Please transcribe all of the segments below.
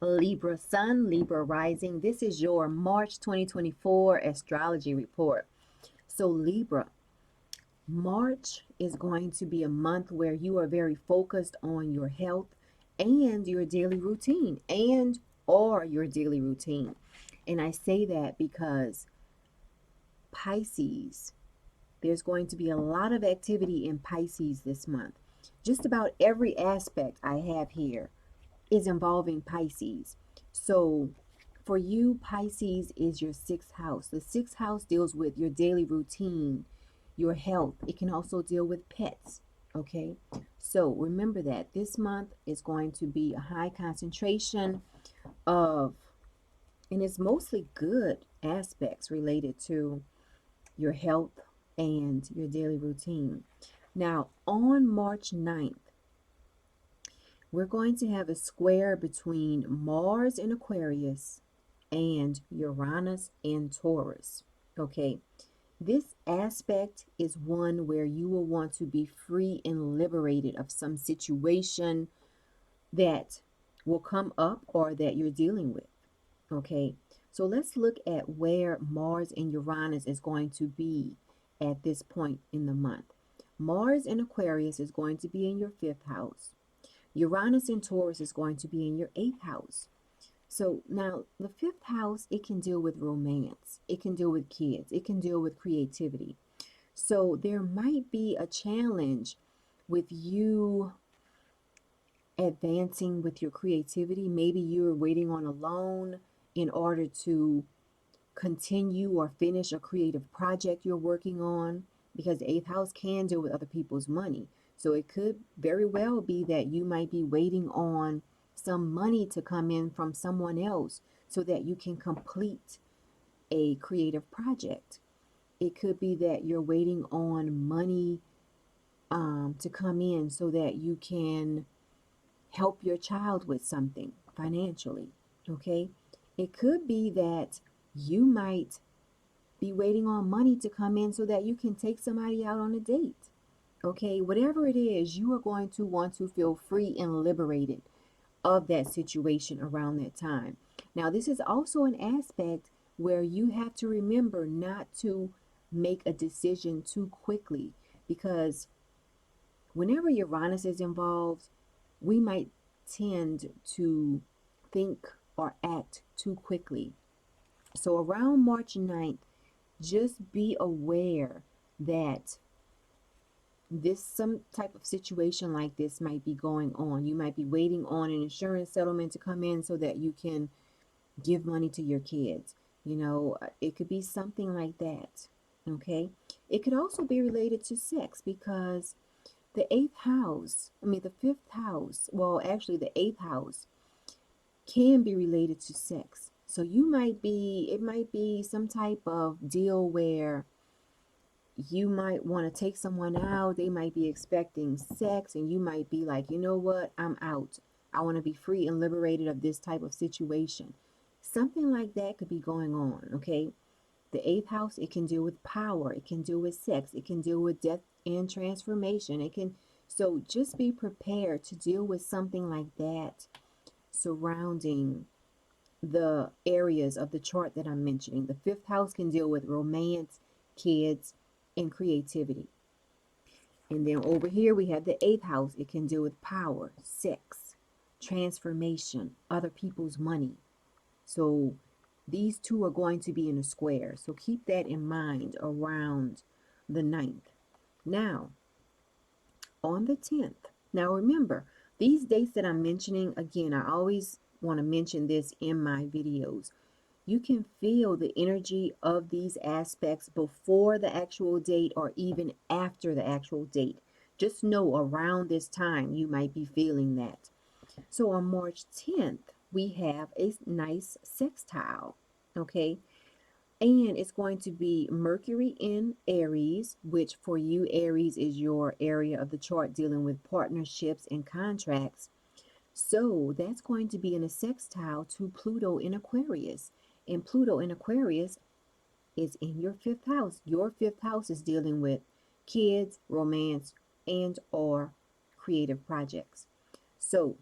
Libra Sun, Libra Rising. This is your March 2024 astrology report. So, Libra, March is going to be a month where you are very focused on your health and your daily routine or your daily routine. And I say that because Pisces, there's going to be a lot of activity in Pisces this month. Just about every aspect I have here is involving Pisces. So for you, Pisces is your sixth house. The sixth house deals with your daily routine, your health. It can also deal with pets. Okay. So remember that this month is going to be a high concentration of, and it's mostly good aspects related to your health and your daily routine. Now, on March 9th, we're going to have a square between Mars in Aquarius and Uranus in Taurus. Okay, this aspect is one where you will want to be free and liberated of some situation that will come up or that you're dealing with. Okay, so let's look at where Mars and Uranus is going to be at this point in the month. Mars in Aquarius is going to be in your fifth house. Uranus in Taurus is going to be in your eighth house. So now the fifth house, it can deal with romance, it can deal with kids, it can deal with creativity. So there might be a challenge with you advancing with your creativity. Maybe you're waiting on a loan in order to continue or finish a creative project you're working on, because the eighth house can deal with other people's money. So it could very well be that you might be waiting on some money to come in from someone else so that you can complete a creative project. It could be that you're waiting on money to come in so that you can help your child with something financially. Okay. It could be that you might be waiting on money to come in so that you can take somebody out on a date. Okay, whatever it is, you are going to want to feel free and liberated of that situation around that time. Now, this is also an aspect where you have to remember not to make a decision too quickly, because whenever Uranus is involved, we might tend to think or act too quickly. So around March 9th, just be aware that some type of situation like this might be going on. You might be waiting on an insurance settlement to come in so that you can give money to your kids. It could be something like that. Okay. It could also be related to sex, because the fifth house, well, actually, the eighth house can be related to sex. So it might be some type of deal where you might want to take someone out. They might be expecting sex, and you might be like, you know what? I'm out. I want to be free and liberated of this type of situation. Something like that could be going on, okay? The eighth house, it can deal with power, it can deal with sex, it can deal with death and transformation. So just be prepared to deal with something like that surrounding the areas of the chart that I'm mentioning. The fifth house can deal with romance, kids, and creativity. And then over here we have the eighth house. It can deal with power, sex, transformation, other people's money. So these two are going to be in a square. So keep that in mind around the 9th. Now, on the 10th. Now remember, these dates that I'm mentioning, again, I always want to mention this in my videos. You can feel the energy of these aspects before the actual date or even after the actual date. Just know around this time you might be feeling that. So on March 10th, we have a nice sextile, okay? And it's going to be Mercury in Aries, which for you, Aries is your area of the chart dealing with partnerships and contracts. So that's going to be in a sextile to Pluto in Aquarius. And Pluto in Aquarius is in your fifth house. Your fifth house is dealing with kids, romance, and or creative projects. So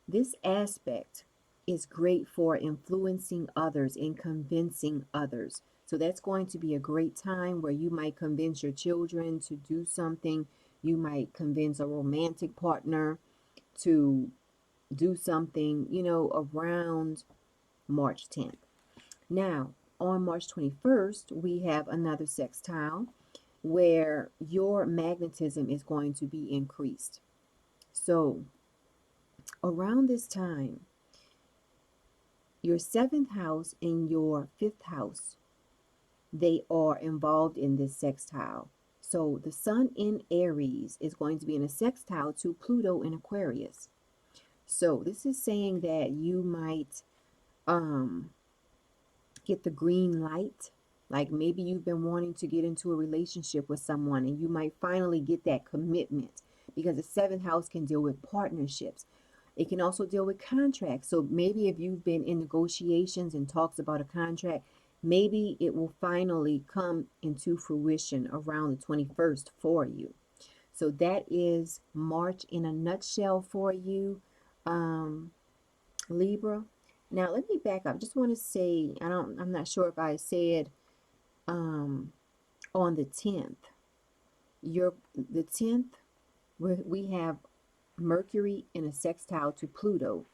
This aspect is great for influencing others and convincing others. So that's going to be a great time where you might convince your children to do something. You might convince a romantic partner to do something, around March 10th. Now, on March 21st, we have another sextile where your magnetism is going to be increased. So, around this time, your seventh house and your fifth house, they are involved in this sextile. So, the sun in Aries is going to be in a sextile to Pluto in Aquarius. So, this is saying that you might um get the green light. Like maybe you've been wanting to get into a relationship with someone and you might finally get that commitment, because the seventh house can deal with partnerships. It can also deal with contracts. So maybe if you've been in negotiations and talks about a contract, maybe it will finally come into fruition around the 21st for you. So that is March in a nutshell for you. Um, Libra. Now let me back up. Just want to say, I'm not sure if I said um on the 10th. The 10th, we have Mercury in a sextile to Pluto.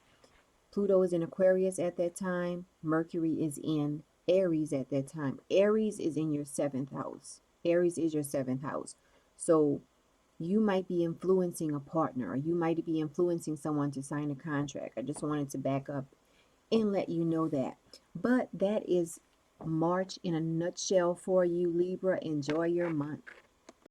Pluto is in Aquarius at that time. Mercury is in Aries at that time. Aries is in your seventh house. Aries is your seventh house. So you might be influencing a partner, or you might be influencing someone to sign a contract. I just wanted to back up and let you know that. But that is March in a nutshell for you, Libra. Enjoy your month.